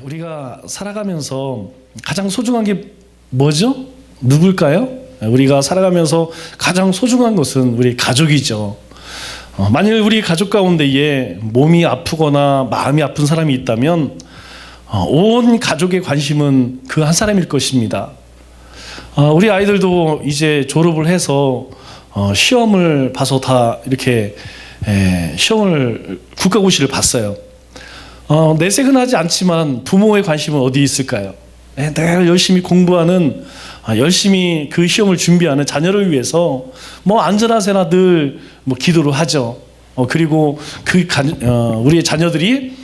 우리가 살아가면서 가장 소중한 게 뭐죠? 누굴까요? 우리가 살아가면서 가장 소중한 것은 우리 가족이죠. 만일 우리 가족 가운데에 몸이 아프거나 마음이 아픈 사람이 있다면 온 가족의 관심은 그 한 사람일 것입니다. 우리 아이들도 이제 졸업을 해서 시험을 봐서 다 이렇게 시험을 국가고시를 봤어요. 내색은 하지 않지만 부모의 관심은 어디 있을까요? 늘 열심히 공부하는, 열심히 그 시험을 준비하는 자녀를 위해서 안전하세나 늘 기도를 하죠. 그리고 우리의 자녀들이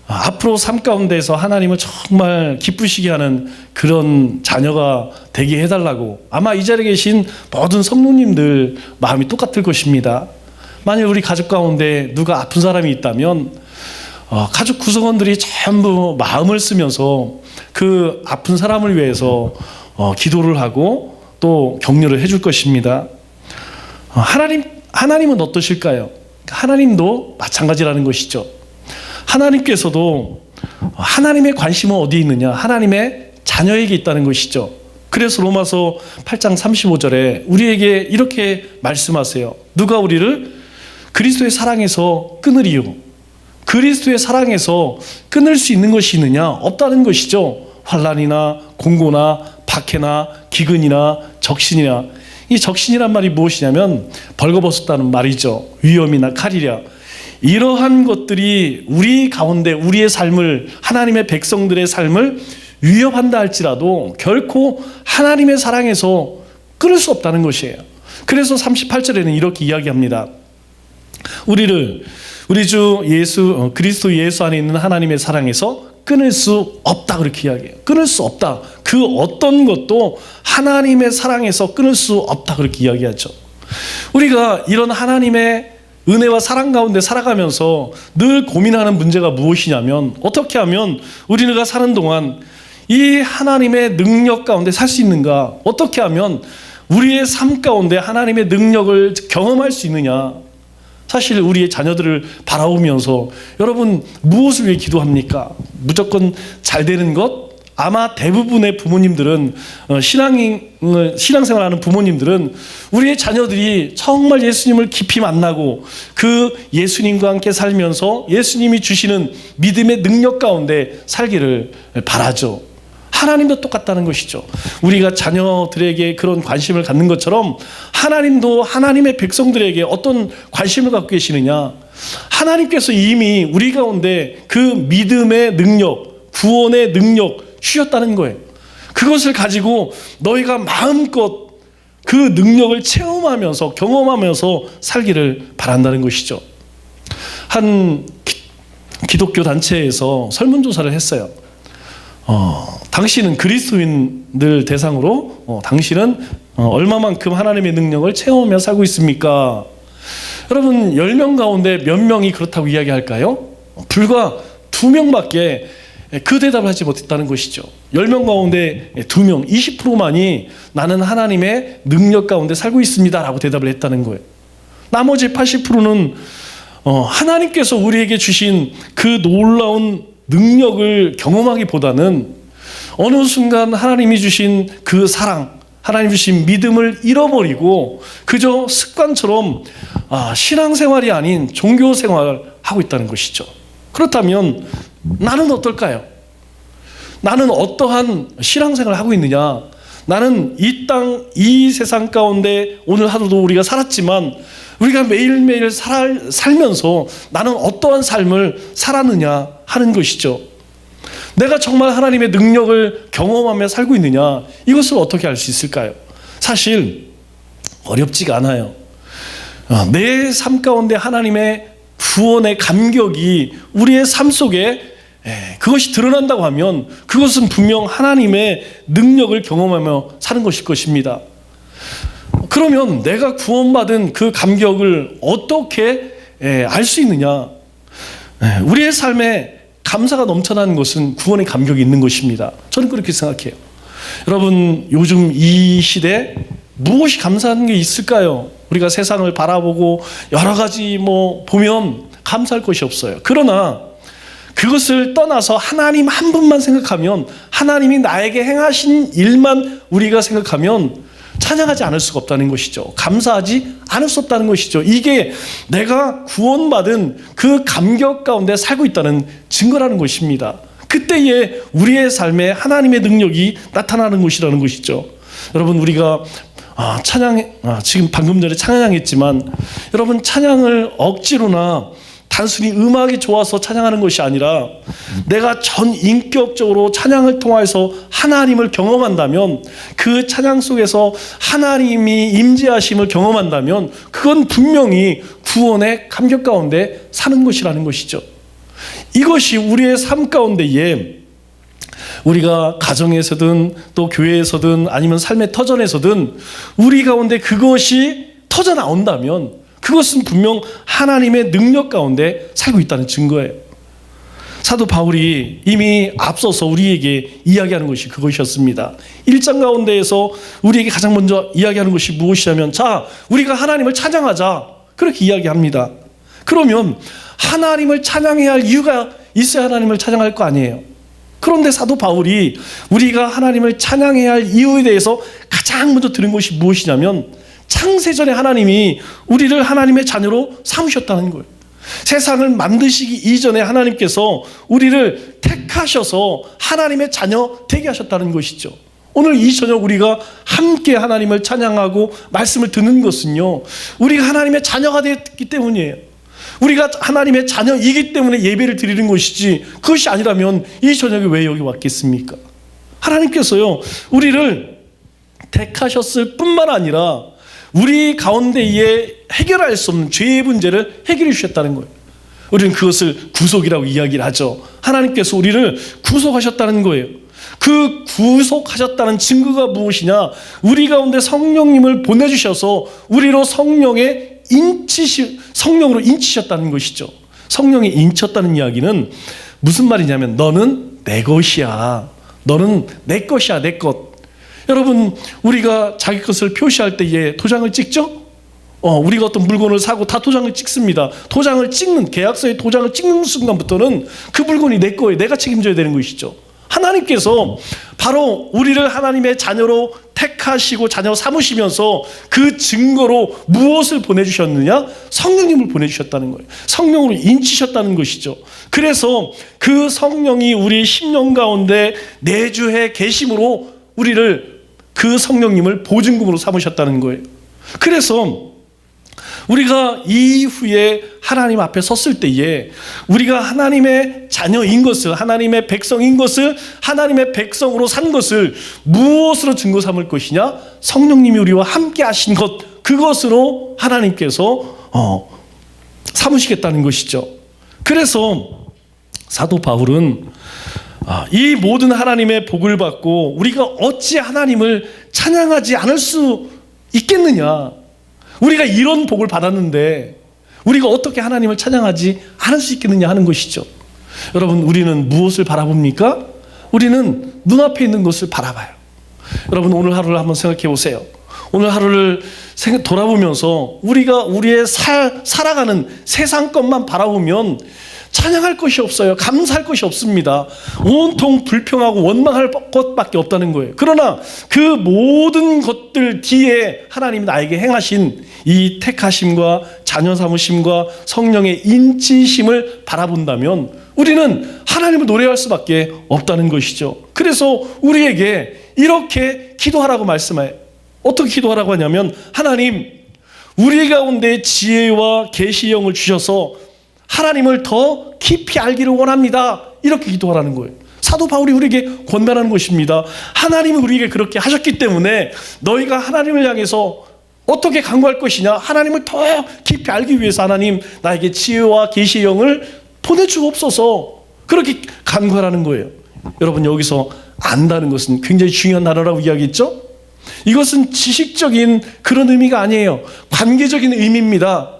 앞으로 삶 가운데서 하나님을 정말 기쁘시게 하는 그런 자녀가 되게 해달라고 아마 이 자리에 계신 모든 성도님들 마음이 똑같을 것입니다. 만일 우리 가족 가운데 누가 아픈 사람이 있다면 가족 구성원들이 전부 마음을 쓰면서 그 아픈 사람을 위해서 기도를 하고 또 격려를 해줄 것입니다. 하나님은 어떠실까요? 하나님도 마찬가지라는 것이죠. 하나님께서도 하나님의 관심은 어디 있느냐? 하나님의 자녀에게 있다는 것이죠. 그래서 로마서 8장 35절에 우리에게 이렇게 말씀하세요. 누가 우리를 그리스도의 사랑에서 끊으리요? 그리스도의 사랑에서 끊을 수 있는 것이 있느냐? 없다는 것이죠. 환난이나 공고나 박해나 기근이나 적신이나, 이 적신이란 말이 무엇이냐면 벌거벗었다는 말이죠. 위험이나 칼이랴. 이러한 것들이 우리 가운데 우리의 삶을, 하나님의 백성들의 삶을 위협한다 할지라도 결코 하나님의 사랑에서 끊을 수 없다는 것이에요. 그래서 38절에는 이렇게 이야기합니다. 우리를 우리 주 예수 그리스도 예수 안에 있는 하나님의 사랑에서 끊을 수 없다, 그렇게 이야기해요. 끊을 수 없다. 그 어떤 것도 하나님의 사랑에서 끊을 수 없다, 그렇게 이야기하죠. 우리가 이런 하나님의 은혜와 사랑 가운데 살아가면서 늘 고민하는 문제가 무엇이냐면, 어떻게 하면 우리가 사는 동안 이 하나님의 능력 가운데 살 수 있는가? 어떻게 하면 우리의 삶 가운데 하나님의 능력을 경험할 수 있느냐? 사실 우리의 자녀들을 바라보면서 여러분 무엇을 위해 기도합니까? 무조건 잘 되는 것? 아마 대부분의 부모님들은, 신앙생활하는 부모님들은 우리의 자녀들이 정말 예수님을 깊이 만나고 그 예수님과 함께 살면서 예수님이 주시는 믿음의 능력 가운데 살기를 바라죠. 하나님도 똑같다는 것이죠. 우리가 자녀들에게 그런 관심을 갖는 것처럼 하나님도 하나님의 백성들에게 어떤 관심을 갖고 계시느냐? 하나님께서 이미 우리 가운데 그 믿음의 능력, 구원의 능력 주셨다는 거예요. 그것을 가지고 너희가 마음껏 그 능력을 체험하면서 경험하면서 살기를 바란다는 것이죠. 한 기독교 단체에서 설문조사를 했어요. 당신은 그리스도인들 대상으로 당신은 얼마만큼 하나님의 능력을 체험하며 살고 있습니까? 여러분 10명 가운데 몇 명이 그렇다고 이야기할까요? 불과 2명밖에 그 대답을 하지 못했다는 것이죠. 10명 가운데 2명, 20%만이 나는 하나님의 능력 가운데 살고 있습니다 라고 대답을 했다는 거예요. 나머지 80%는 하나님께서 우리에게 주신 그 놀라운 능력을 경험하기보다는 어느 순간 하나님이 주신 그 사랑, 하나님 주신 믿음을 잃어버리고 그저 습관처럼 신앙생활이 아닌 종교생활을 하고 있다는 것이죠. 그렇다면 나는 어떨까요? 나는 어떠한 신앙생활을 하고 있느냐? 나는 이 세상 가운데 오늘 하루도 우리가 살았지만 우리가 매일매일 살면서 나는 어떠한 삶을 살았느냐 하는 것이죠. 내가 정말 하나님의 능력을 경험하며 살고 있느냐, 이것을 어떻게 알 수 있을까요? 사실 어렵지가 않아요. 내 삶 가운데 하나님의 구원의 감격이 우리의 삶 속에 그것이 드러난다고 하면 그것은 분명 하나님의 능력을 경험하며 사는 것일 것입니다. 그러면 내가 구원받은 그 감격을 어떻게 알 수 있느냐? 우리의 삶에 감사가 넘쳐나는 것은 구원의 감격이 있는 것입니다. 저는 그렇게 생각해요. 여러분 요즘 이 시대에 무엇이 감사한 게 있을까요? 우리가 세상을 바라보고 여러 가지 보면 감사할 것이 없어요. 그러나 그것을 떠나서 하나님 한 분만 생각하면, 하나님이 나에게 행하신 일만 우리가 생각하면 찬양하지 않을 수가 없다는 것이죠. 감사하지 않을 수 없다는 것이죠. 이게 내가 구원받은 그 감격 가운데 살고 있다는 증거라는 것입니다. 그때에 우리의 삶에 하나님의 능력이 나타나는 것이라는 것이죠. 여러분, 우리가 지금 방금 전에 찬양했지만, 여러분, 찬양을 억지로나 단순히 음악이 좋아서 찬양하는 것이 아니라 내가 전 인격적으로 찬양을 통해서 하나님을 경험한다면, 그 찬양 속에서 하나님이 임재하심을 경험한다면 그건 분명히 구원의 감격 가운데 사는 것이라는 것이죠. 이것이 우리의 삶 가운데에, 우리가 가정에서든 또 교회에서든 아니면 삶의 터전에서든 우리 가운데 그것이 터져 나온다면 그것은 분명 하나님의 능력 가운데 살고 있다는 증거예요. 사도 바울이 이미 앞서서 우리에게 이야기하는 것이 그것이었습니다. 1장 가운데에서 우리에게 가장 먼저 이야기하는 것이 무엇이냐면, 자, 우리가 하나님을 찬양하자, 그렇게 이야기합니다. 그러면 하나님을 찬양해야 할 이유가 있어야 하나님을 찬양할 거 아니에요. 그런데 사도 바울이 우리가 하나님을 찬양해야 할 이유에 대해서 가장 먼저 들은 것이 무엇이냐면, 창세전에 하나님이 우리를 하나님의 자녀로 삼으셨다는 거예요. 세상을 만드시기 이전에 하나님께서 우리를 택하셔서 하나님의 자녀 되게 하셨다는 것이죠. 오늘 이 저녁 우리가 함께 하나님을 찬양하고 말씀을 듣는 것은요, 우리가 하나님의 자녀가 되었기 때문이에요. 우리가 하나님의 자녀이기 때문에 예배를 드리는 것이지, 그것이 아니라면 이 저녁에 왜 여기 왔겠습니까? 하나님께서요, 우리를 택하셨을 뿐만 아니라 우리 가운데에 해결할 수 없는 죄의 문제를 해결해 주셨다는 거예요. 우리는 그것을 구속이라고 이야기를 하죠. 하나님께서 우리를 구속하셨다는 거예요. 그 구속하셨다는 증거가 무엇이냐? 우리 가운데 성령님을 보내주셔서 우리로 성령으로 인치셨다는 것이죠. 성령이 인쳤다는 이야기는 무슨 말이냐면, 너는 내 것이야. 너는 내 것이야, 내 것. 여러분, 우리가 자기 것을 표시할 때에 도장을 찍죠? 우리가 어떤 물건을 사고 다 도장을 찍습니다. 도장을 찍는, 계약서에 도장을 찍는 순간부터는 그 물건이 내 거예요. 내가 책임져야 되는 것이죠. 하나님께서 바로 우리를 하나님의 자녀로 택하시고 자녀 삼으시면서 그 증거로 무엇을 보내주셨느냐? 성령님을 보내주셨다는 거예요. 성령으로 인치셨다는 것이죠. 그래서 그 성령이 우리 심령 가운데 내주해 계심으로 우리를, 그 성령님을 보증금으로 삼으셨다는 거예요. 그래서 우리가 이후에 하나님 앞에 섰을 때에 우리가 하나님의 자녀인 것을, 하나님의 백성인 것을, 하나님의 백성으로 산 것을 무엇으로 증거 삼을 것이냐? 성령님이 우리와 함께 하신 것, 그것으로 하나님께서 삼으시겠다는 것이죠. 그래서 사도 바울은 이 모든 하나님의 복을 받고 우리가 어찌 하나님을 찬양하지 않을 수 있겠느냐? 우리가 이런 복을 받았는데 우리가 어떻게 하나님을 찬양하지 않을 수 있겠느냐 하는 것이죠. 여러분, 우리는 무엇을 바라봅니까? 우리는 눈앞에 있는 것을 바라봐요. 여러분, 오늘 하루를 한번 생각해 보세요. 오늘 하루를 돌아보면서 우리가 우리의 살아가는 세상 것만 바라보면 찬양할 것이 없어요. 감사할 것이 없습니다. 온통 불평하고 원망할 것밖에 없다는 거예요. 그러나 그 모든 것들 뒤에 하나님이 나에게 행하신 이 택하심과 자녀 삼으심과 성령의 인치심을 바라본다면 우리는 하나님을 노래할 수밖에 없다는 것이죠. 그래서 우리에게 이렇게 기도하라고 말씀해요. 어떻게 기도하라고 하냐면, 하나님, 우리 가운데 지혜와 계시형을 주셔서 하나님을 더 깊이 알기를 원합니다. 이렇게 기도하라는 거예요. 사도 바울이 우리에게 권면하는 것입니다. 하나님이 우리에게 그렇게 하셨기 때문에 너희가 하나님을 향해서 어떻게 간구할 것이냐? 하나님을 더 깊이 알기 위해서 하나님, 나에게 지혜와 계시의 영을 보내주옵소서. 그렇게 간구하라는 거예요. 여러분, 여기서 안다는 것은 굉장히 중요한 단어라고 이야기했죠? 이것은 지식적인 그런 의미가 아니에요. 관계적인 의미입니다.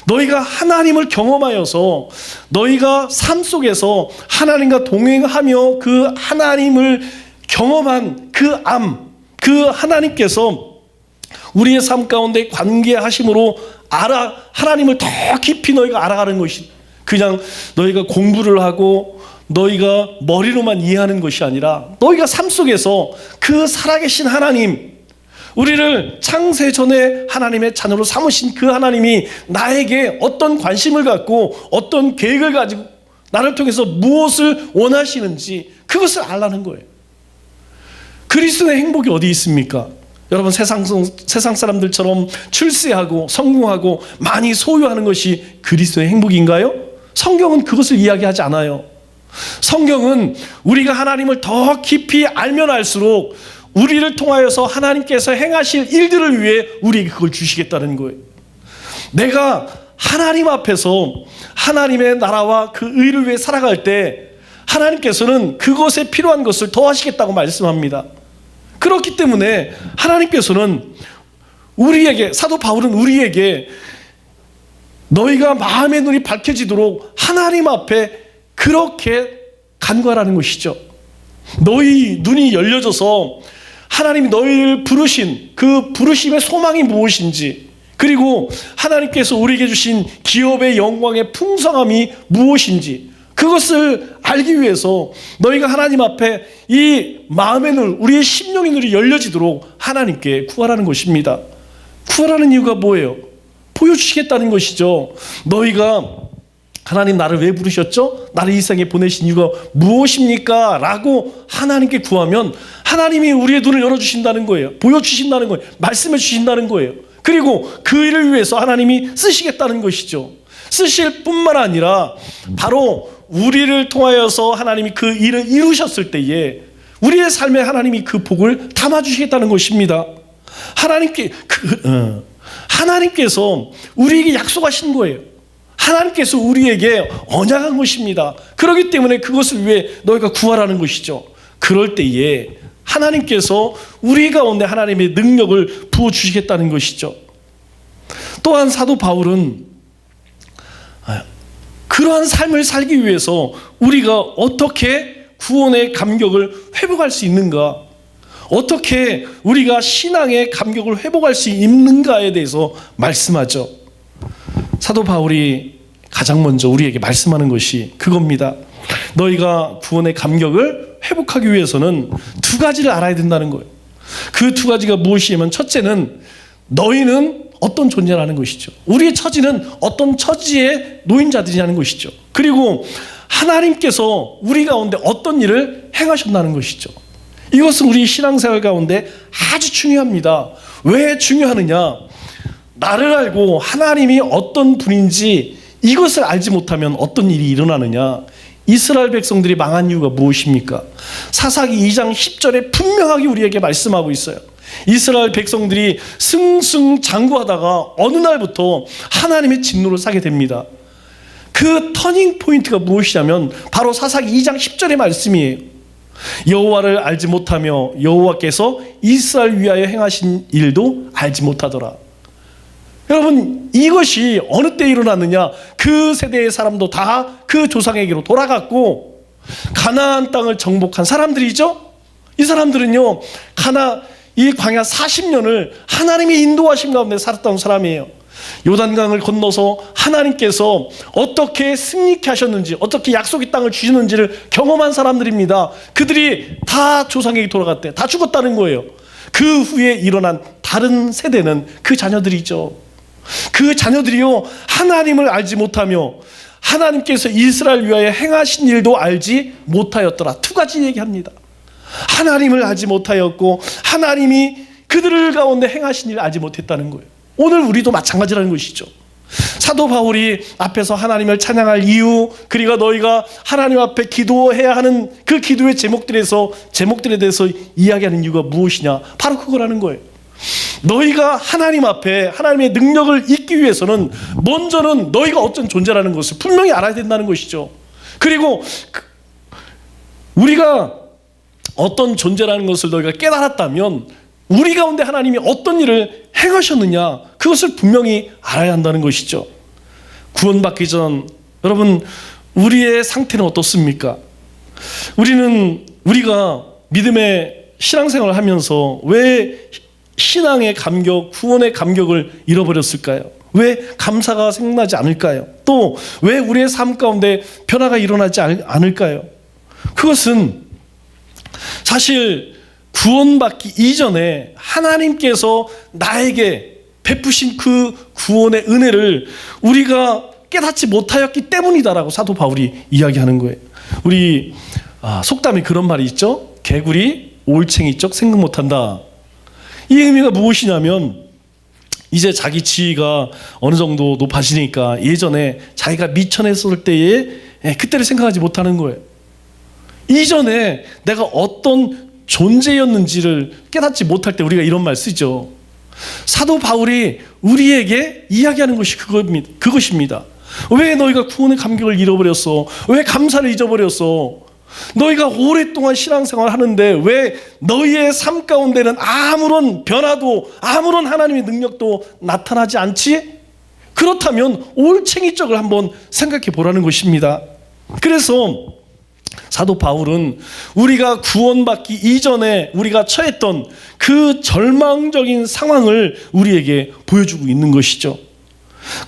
너희가 하나님을 경험하여서 너희가 삶 속에서 하나님과 동행하며 그 하나님을 경험한 그 하나님께서 우리의 삶 가운데 관계하심으로 하나님을 더 깊이 너희가 알아가는 것이, 그냥 너희가 공부를 하고 너희가 머리로만 이해하는 것이 아니라 너희가 삶 속에서 그 살아계신 하나님, 우리를 창세 전에 하나님의 자녀로 삼으신 그 하나님이 나에게 어떤 관심을 갖고 어떤 계획을 가지고 나를 통해서 무엇을 원하시는지 그것을 알라는 거예요. 그리스도의 행복이 어디 있습니까? 여러분, 세상 사람들처럼 출세하고 성공하고 많이 소유하는 것이 그리스도의 행복인가요? 성경은 그것을 이야기하지 않아요. 성경은 우리가 하나님을 더 깊이 알면 알수록 우리를 통하여서 하나님께서 행하실 일들을 위해 우리에게 그걸 주시겠다는 거예요. 내가 하나님 앞에서 하나님의 나라와 그 의를 위해 살아갈 때 하나님께서는 그것에 필요한 것을 더하시겠다고 말씀합니다. 그렇기 때문에 하나님께서는 우리에게, 사도 바울은 우리에게 너희가 마음의 눈이 밝혀지도록 하나님 앞에 그렇게 간구하라는 것이죠. 너희 눈이 열려져서 하나님이 너희를 부르신 그 부르심의 소망이 무엇인지, 그리고 하나님께서 우리에게 주신 기업의 영광의 풍성함이 무엇인지 그것을 알기 위해서 너희가 하나님 앞에 이 마음의 눈, 우리의 심령의 눈이 열려지도록 하나님께 구하라는 것입니다. 구하라는 이유가 뭐예요? 보여주시겠다는 것이죠. 너희가 하나님 나를 왜 부르셨죠? 나를 이 세상에 보내신 이유가 무엇입니까? 라고 하나님께 구하면 하나님이 우리의 눈을 열어주신다는 거예요. 보여주신다는 거예요. 말씀해 주신다는 거예요. 그리고 그 일을 위해서 하나님이 쓰시겠다는 것이죠. 쓰실 뿐만 아니라 바로 우리를 통하여서 하나님이 그 일을 이루셨을 때에 우리의 삶에 하나님이 그 복을 담아주시겠다는 것입니다. 하나님께서 우리에게 약속하신 거예요. 하나님께서 우리에게 언약한 것입니다. 그렇기 때문에 그것을 위해 너희가 구하라는 것이죠. 그럴 때에 하나님께서 우리 가운데 하나님의 능력을 부어주시겠다는 것이죠. 또한 사도 바울은 그러한 삶을 살기 위해서 우리가 어떻게 구원의 감격을 회복할 수 있는가, 어떻게 우리가 신앙의 감격을 회복할 수 있는가에 대해서 말씀하죠. 사도 바울이 가장 먼저 우리에게 말씀하는 것이 그겁니다. 너희가 구원의 감격을 회복하기 위해서는 두 가지를 알아야 된다는 거예요. 그 두 가지가 무엇이냐면, 첫째는 너희는 어떤 존재라는 것이죠. 우리의 처지는 어떤 처지의 노인자들이라는 것이죠. 그리고 하나님께서 우리 가운데 어떤 일을 행하셨다는 것이죠. 이것은 우리 신앙생활 가운데 아주 중요합니다. 왜 중요하느냐? 나를 알고 하나님이 어떤 분인지 이것을 알지 못하면 어떤 일이 일어나느냐? 이스라엘 백성들이 망한 이유가 무엇입니까? 사사기 2장 10절에 분명하게 우리에게 말씀하고 있어요. 이스라엘 백성들이 승승장구하다가 어느 날부터 하나님의 진노를 사게 됩니다. 그 터닝 포인트가 무엇이냐면 바로 사사기 2장 10절의 말씀이에요. 여호와를 알지 못하며 여호와께서 이스라엘 위하여 행하신 일도 알지 못하더라. 여러분, 이것이 어느 때 일어났느냐? 그 세대의 사람도 다 그 조상에게로 돌아갔고 가나안 땅을 정복한 사람들이죠. 이 사람들은요, 이 광야 40년을 하나님의 인도하심 가운데 살았던 사람이에요. 요단강을 건너서 하나님께서 어떻게 승리케 하셨는지, 어떻게 약속의 땅을 주시는지를 경험한 사람들입니다. 그들이 다 조상에게 돌아갔대. 다 죽었다는 거예요. 그 후에 일어난 다른 세대는 그 자녀들이죠. 그 자녀들이요, 하나님을 알지 못하며 하나님께서 이스라엘 위하여 행하신 일도 알지 못하였더라. 두 가지 얘기합니다. 하나님을 알지 못하였고 하나님이 그들 가운데 행하신 일을 알지 못했다는 거예요. 오늘 우리도 마찬가지라는 것이죠. 사도 바울이 앞에서 하나님을 찬양할 이유, 그리고 너희가 하나님 앞에 기도해야 하는 그 기도의 제목들에 대해서 이야기하는 이유가 무엇이냐? 바로 그거라는 거예요. 너희가 하나님 앞에 하나님의 능력을 잊기 위해서는 먼저는 너희가 어떤 존재라는 것을 분명히 알아야 된다는 것이죠. 그리고 우리가 어떤 존재라는 것을 너희가 깨달았다면 우리 가운데 하나님이 어떤 일을 행하셨느냐, 그것을 분명히 알아야 한다는 것이죠. 구원받기 전 여러분, 우리의 상태는 어떻습니까? 우리가 믿음의 신앙생활을 하면서 왜 신앙의 감격, 구원의 감격을 잃어버렸을까요? 왜 감사가 생각나지 않을까요? 또 왜 우리의 삶 가운데 변화가 일어나지 않을까요? 그것은 사실 구원받기 이전에 하나님께서 나에게 베푸신 그 구원의 은혜를 우리가 깨닫지 못하였기 때문이다라고 사도 바울이 이야기하는 거예요. 우리 속담에 그런 말이 있죠. 개구리 올챙이적 생각 못한다. 이 의미가 무엇이냐면 이제 자기 지위가 어느 정도 높아지니까 예전에 자기가 미천했을 때에 그때를 생각하지 못하는 거예요. 이전에 내가 어떤 존재였는지를 깨닫지 못할 때 우리가 이런 말 쓰죠. 사도 바울이 우리에게 이야기하는 것이 그것입니다. 왜 너희가 구원의 감격을 잃어버렸어? 왜 감사를 잊어버렸어? 너희가 오랫동안 신앙생활을 하는데 왜 너희의 삶 가운데는 아무런 변화도 아무런 하나님의 능력도 나타나지 않지? 그렇다면 올챙이적을 한번 생각해 보라는 것입니다. 그래서 사도 바울은 우리가 구원받기 이전에 우리가 처했던 그 절망적인 상황을 우리에게 보여주고 있는 것이죠.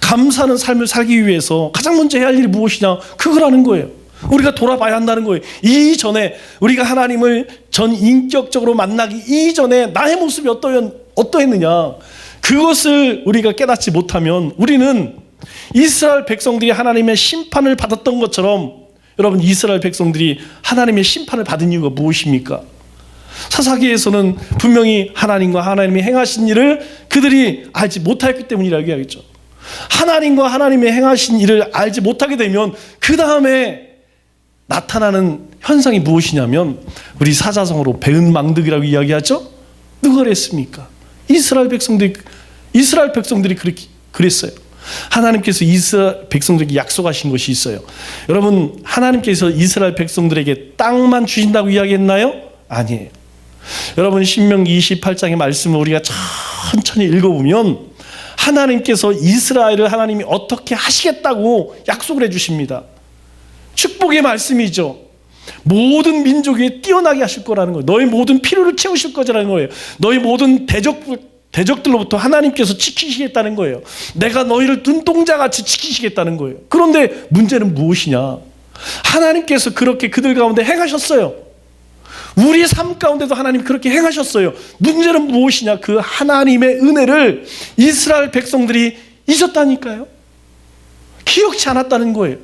감사하는 삶을 살기 위해서 가장 먼저 해야 할 일이 무엇이냐? 그거라는 거예요. 우리가 돌아봐야 한다는 거예요. 이전에 우리가 하나님을 전 인격적으로 만나기 이전에 나의 모습이 어떠했느냐? 그것을 우리가 깨닫지 못하면 우리는 이스라엘 백성들이 하나님의 심판을 받았던 것처럼, 여러분, 이스라엘 백성들이 하나님의 심판을 받은 이유가 무엇입니까? 사사기에서는 분명히 하나님과 하나님이 행하신 일을 그들이 알지 못하였기 때문이라고 이야기했죠. 하나님과 하나님의 행하신 일을 알지 못하게 되면 그 다음에 나타나는 현상이 무엇이냐면 우리 사자성어로 배은망덕이라고 이야기하죠. 누가 그랬습니까? 이스라엘 백성들이 그랬어요. 하나님께서 이스라엘 백성들에게 약속하신 것이 있어요. 여러분, 하나님께서 이스라엘 백성들에게 땅만 주신다고 이야기했나요? 아니에요. 여러분, 신명기 28장의 말씀을 우리가 천천히 읽어보면 하나님께서 이스라엘을 하나님이 어떻게 하시겠다고 약속을 해주십니다. 축복의 말씀이죠. 모든 민족에 뛰어나게 하실 거라는 거예요. 너희 모든 필요를 채우실 거라는 거예요. 너희 모든 대적들로부터 하나님께서 지키시겠다는 거예요. 내가 너희를 눈동자같이 지키시겠다는 거예요. 그런데 문제는 무엇이냐? 하나님께서 그렇게 그들 가운데 행하셨어요. 우리의 삶 가운데도 하나님이 그렇게 행하셨어요. 문제는 무엇이냐? 그 하나님의 은혜를 이스라엘 백성들이 잊었다니까요. 기억치 않았다는 거예요.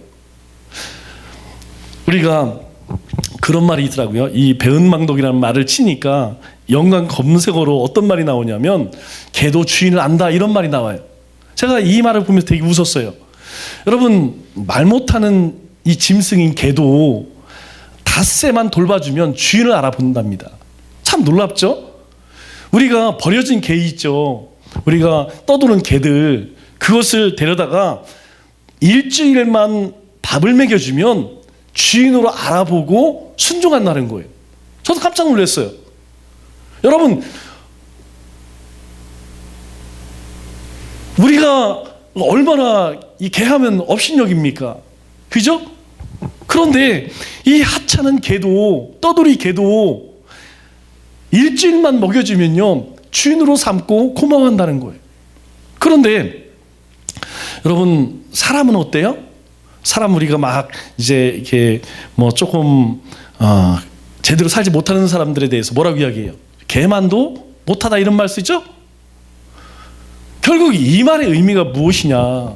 우리가 그런 말이 있더라고요. 이 배은망덕이라는 말을 치니까 연관 검색어로 어떤 말이 나오냐면 개도 주인을 안다, 이런 말이 나와요. 제가 이 말을 보면서 되게 웃었어요. 여러분, 말 못하는 이 짐승인 개도 닷새만 돌봐주면 주인을 알아본답니다. 참 놀랍죠? 우리가 버려진 개 있죠. 우리가 떠도는 개들, 그것을 데려다가 일주일만 밥을 먹여주면 주인으로 알아보고 순종한다는 거예요. 저도 깜짝 놀랐어요. 여러분, 우리가 얼마나 이 개하면 업신여깁니까? 그죠? 그런데 이 하찮은 개도, 떠돌이 개도 일주일만 먹여주면요 주인으로 삼고 고마워한다는 거예요. 그런데 여러분, 사람은 어때요? 사람, 우리가 막 이제 이렇게 뭐 조금 제대로 살지 못하는 사람들에 대해서 뭐라고 이야기해요? 개만도 못하다, 이런 말 쓰죠? 결국 이 말의 의미가 무엇이냐?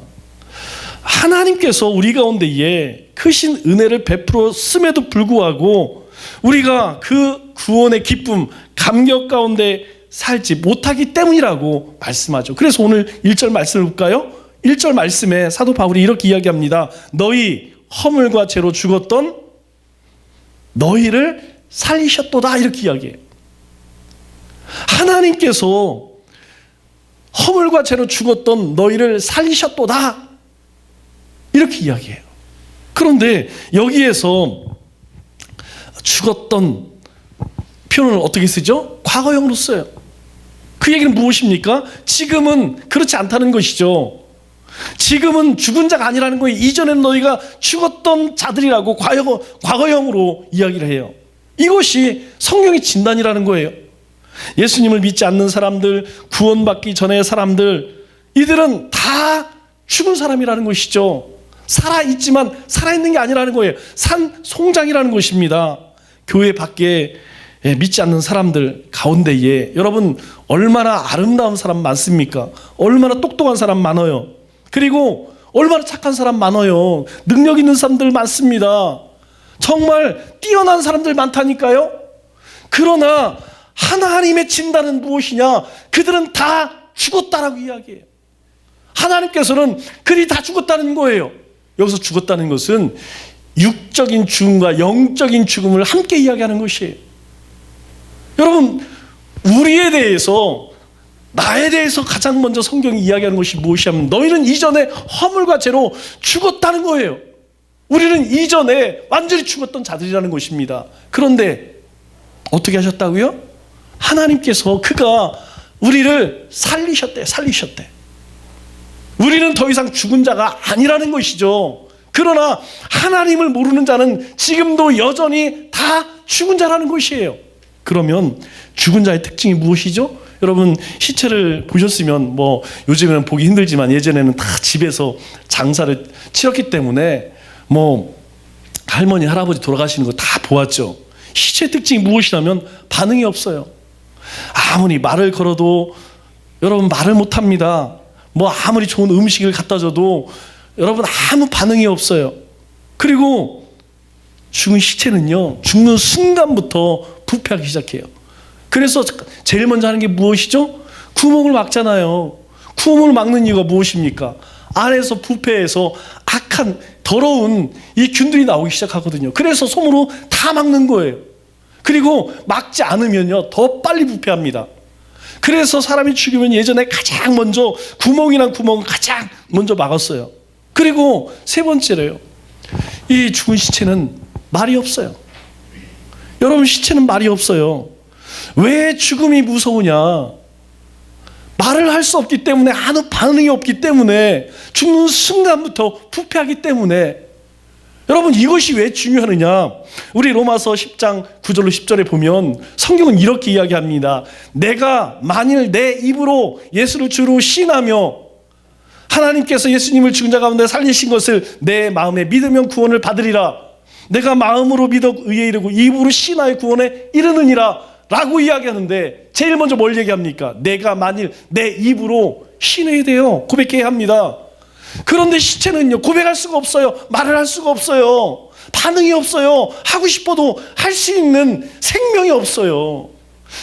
하나님께서 우리 가운데에 크신 은혜를 베풀었음에도 불구하고 우리가 그 구원의 기쁨, 감격 가운데 살지 못하기 때문이라고 말씀하죠. 그래서 오늘 1절 말씀을 볼까요? 1절 말씀에 사도 바울이 이렇게 이야기합니다. 너희 허물과 죄로 죽었던 너희를 살리셨도다, 이렇게 이야기해요. 하나님께서 허물과 죄로 죽었던 너희를 살리셨도다, 이렇게 이야기해요. 그런데 여기에서 죽었던 표현을 어떻게 쓰죠? 과거형으로 써요. 그 얘기는 무엇입니까? 지금은 그렇지 않다는 것이죠. 지금은 죽은 자가 아니라는 거예요. 이전에는 너희가 죽었던 자들이라고 과거형으로 이야기를 해요. 이것이 성령의 진단이라는 거예요. 예수님을 믿지 않는 사람들, 구원받기 전의 사람들, 이들은 다 죽은 사람이라는 것이죠. 살아있지만 살아있는 게 아니라는 거예요. 산송장이라는 것입니다. 교회 밖에 믿지 않는 사람들 가운데에 여러분 얼마나 아름다운 사람 많습니까? 얼마나 똑똑한 사람 많아요. 그리고 얼마나 착한 사람 많아요. 능력 있는 사람들 많습니다. 정말 뛰어난 사람들 많다니까요. 그러나 하나님의 진단은 무엇이냐? 그들은 다 죽었다라고 이야기해요. 하나님께서는 그들이 다 죽었다는 거예요. 여기서 죽었다는 것은 육적인 죽음과 영적인 죽음을 함께 이야기하는 것이에요. 여러분, 우리에 대해서, 나에 대해서 가장 먼저 성경이 이야기하는 것이 무엇이냐면 너희는 이전에 허물과 죄로 죽었다는 거예요. 우리는 이전에 완전히 죽었던 자들이라는 것입니다. 그런데 어떻게 하셨다고요? 하나님께서 그가 우리를 살리셨대. 우리는 더 이상 죽은 자가 아니라는 것이죠. 그러나 하나님을 모르는 자는 지금도 여전히 다 죽은 자라는 것이에요. 그러면 죽은 자의 특징이 무엇이죠? 여러분 시체를 보셨으면 요즘에는 보기 힘들지만 예전에는 다 집에서 장사를 치렀기 때문에 할머니 할아버지 돌아가시는 거 다 보았죠. 시체의 특징이 무엇이냐면 반응이 없어요. 아무리 말을 걸어도 여러분 말을 못합니다. 아무리 좋은 음식을 갖다 줘도 여러분 아무 반응이 없어요. 그리고 죽은 시체는요, 죽는 순간부터 부패하기 시작해요. 그래서 제일 먼저 하는 게 무엇이죠? 구멍을 막잖아요. 구멍을 막는 이유가 무엇입니까? 안에서 부패해서 악한 더러운 이 균들이 나오기 시작하거든요. 그래서 솜으로 다 막는 거예요. 그리고 막지 않으면요 더 빨리 부패합니다. 그래서 사람이 죽으면 예전에 가장 먼저 구멍이란 구멍을 가장 먼저 막았어요. 그리고 세 번째로요, 이 죽은 시체는 말이 없어요. 여러분 시체는 말이 없어요. 왜 죽음이 무서우냐? 말을 할 수 없기 때문에, 아무 반응이 없기 때문에, 죽는 순간부터 부패하기 때문에. 여러분 이것이 왜 중요하느냐? 우리 로마서 10장 9절로 10절에 보면 성경은 이렇게 이야기합니다. 내가 만일 내 입으로 예수를 주로 시인하며 하나님께서 예수님을 죽은 자 가운데 살리신 것을 내 마음에 믿으면 구원을 받으리라. 내가 마음으로 믿어 의에 이르고 입으로 시인하여 구원에 이르느니라 라고 이야기하는데, 제일 먼저 뭘 얘기합니까? 내가 만일 내 입으로 시인해야 돼요. 고백해야 합니다. 그런데 시체는요 고백할 수가 없어요. 말을 할 수가 없어요. 반응이 없어요. 하고 싶어도 할 수 있는 생명이 없어요.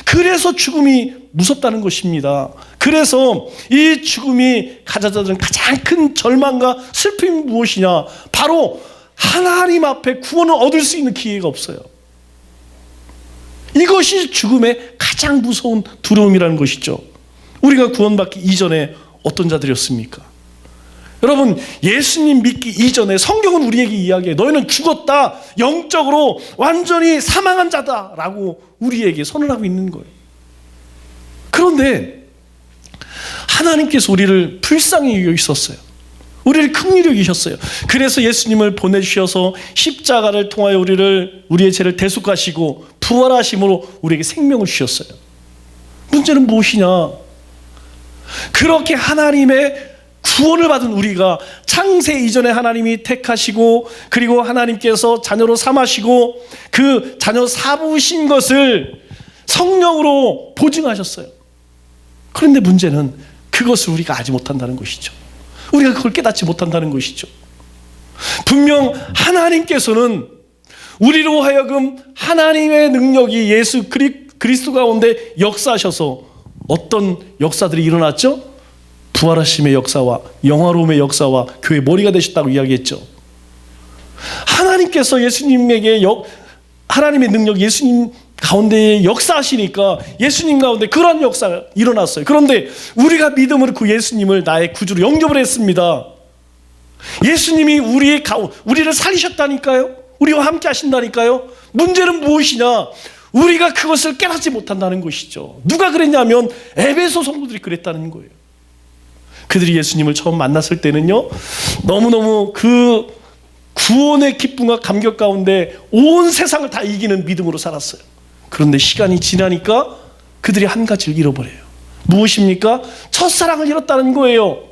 그래서 죽음이 무섭다는 것입니다. 그래서 이 죽음이 가져다주는 가장 큰 절망과 슬픔이 무엇이냐? 바로 하나님 앞에 구원을 얻을 수 있는 기회가 없어요. 이것이 죽음의 가장 무서운 두려움이라는 것이죠. 우리가 구원받기 이전에 어떤 자들이었습니까? 여러분 예수님 믿기 이전에 성경은 우리에게 이야기해. 너희는 죽었다. 영적으로 완전히 사망한 자다 라고 우리에게 선언하고 있는 거예요. 그런데 하나님께서 우리를 불쌍히 여기셨어요. 우리를 긍휼히 여기셨어요. 그래서 예수님을 보내주셔서 십자가를 통하여 우리의 죄를 대속하시고 부활하심으로 우리에게 생명을 주셨어요. 문제는 무엇이냐? 그렇게 하나님의 구원을 받은 우리가 창세 이전에 하나님이 택하시고 그리고 하나님께서 자녀로 삼으시고 그 자녀 삼으신 것을 성령으로 보증하셨어요. 그런데 문제는 그것을 우리가 알지 못한다는 것이죠. 우리가 그걸 깨닫지 못한다는 것이죠. 분명 하나님께서는 우리로 하여금 하나님의 능력이 예수 그리스도 가운데 역사하셔서 어떤 역사들이 일어났죠? 부활하심의 역사와 영화로움의 역사와 교회의 머리가 되셨다고 이야기했죠. 하나님께서 예수님에게 하나님의 능력 예수님 가운데 역사하시니까 예수님 가운데 그런 역사가 일어났어요. 그런데 우리가 믿음으로 그 예수님을 나의 구주로 영접을 했습니다. 예수님이 우리를 살리셨다니까요. 우리와 함께 하신다니까요. 문제는 무엇이냐? 우리가 그것을 깨닫지 못한다는 것이죠. 누가 그랬냐면 에베소 성도들이 그랬다는 거예요. 그들이 예수님을 처음 만났을 때는요 너무너무 그 구원의 기쁨과 감격 가운데 온 세상을 다 이기는 믿음으로 살았어요. 그런데 시간이 지나니까 그들이 한 가지를 잃어버려요. 무엇입니까? 첫사랑을 잃었다는 거예요.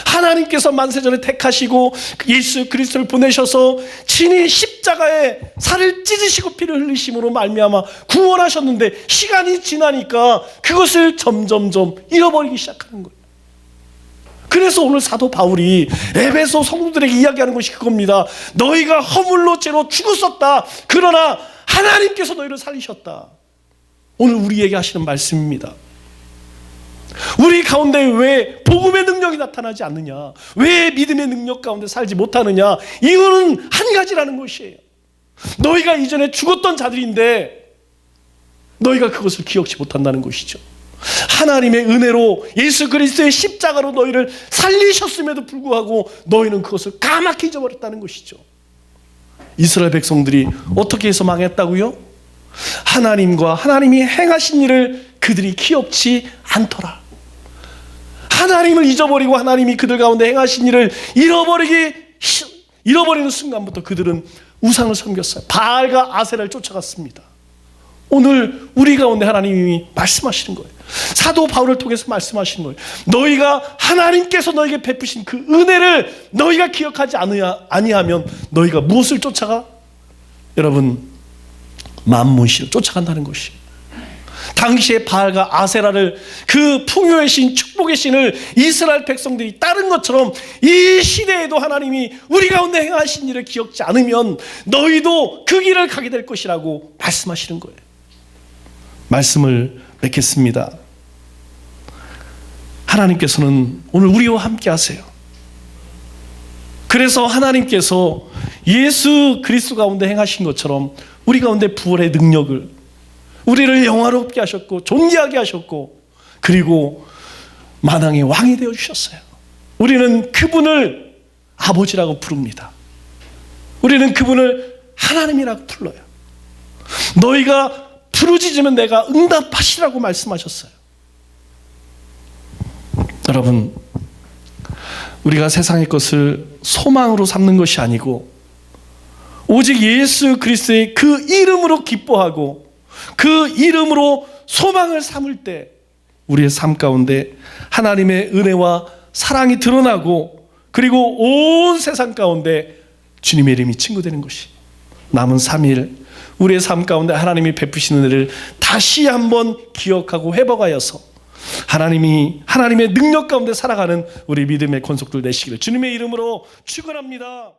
하나님께서 만세전에 택하시고 예수 그리스도를 보내셔서 친히 십자가에 살을 찢으시고 피를 흘리심으로 말미암아 구원하셨는데 시간이 지나니까 그것을 점점점 잃어버리기 시작하는 거예요. 그래서 오늘 사도 바울이 에베소 성도들에게 이야기하는 것이 그겁니다. 너희가 허물로 죄로 죽었었다. 그러나 하나님께서 너희를 살리셨다. 오늘 우리에게 하시는 말씀입니다. 우리 가운데 왜 복음의 능력이 나타나지 않느냐? 왜 믿음의 능력 가운데 살지 못하느냐? 이유는 한 가지라는 것이에요. 너희가 이전에 죽었던 자들인데 너희가 그것을 기억지 못한다는 것이죠. 하나님의 은혜로 예수 그리스도의 십자가로 너희를 살리셨음에도 불구하고 너희는 그것을 까맣게 잊어버렸다는 것이죠. 이스라엘 백성들이 어떻게 해서 망했다고요? 하나님과 하나님이 행하신 일을 그들이 기억지 않더라. 하나님을 잊어버리고 하나님이 그들 가운데 행하신 일을 잃어버리는 순간부터 그들은 우상을 섬겼어요. 바알과 아세라를 쫓아갔습니다. 오늘 우리 가운데 하나님이 말씀하시는 거예요. 사도 바울을 통해서 말씀하시는 거예요. 너희가 하나님께서 너에게 베푸신 그 은혜를 너희가 기억하지 아니하면 너희가 무엇을 쫓아가? 여러분, 만문신을 쫓아간다는 것이에요. 당시에 바알과 아세라를, 그 풍요의 신, 축복의 신을 이스라엘 백성들이 따른 것처럼 이 시대에도 하나님이 우리 가운데 행하신 일을 기억지 않으면 너희도 그 길을 가게 될 것이라고 말씀하시는 거예요. 말씀을 맺겠습니다. 하나님께서는 오늘 우리와 함께 하세요. 그래서 하나님께서 예수 그리스도 가운데 행하신 것처럼 우리 가운데 부활의 능력을, 우리를 영화롭게 하셨고 존귀하게 하셨고 그리고 만왕의 왕이 되어주셨어요. 우리는 그분을 아버지라고 부릅니다. 우리는 그분을 하나님이라고 불러요. 너희가 부르짖으면 내가 응답하시라고 말씀하셨어요. 여러분, 우리가 세상의 것을 소망으로 삼는 것이 아니고 오직 예수 그리스도의 그 이름으로 기뻐하고 그 이름으로 소망을 삼을 때 우리의 삶 가운데 하나님의 은혜와 사랑이 드러나고 그리고 온 세상 가운데 주님의 이름이 친구되는 것이, 남은 3일 우리의 삶 가운데 하나님이 베푸시는 은혜를 다시 한번 기억하고 회복하여서 하나님의 능력 가운데 살아가는 우리 믿음의 권속들 되시기를 주님의 이름으로 축원합니다.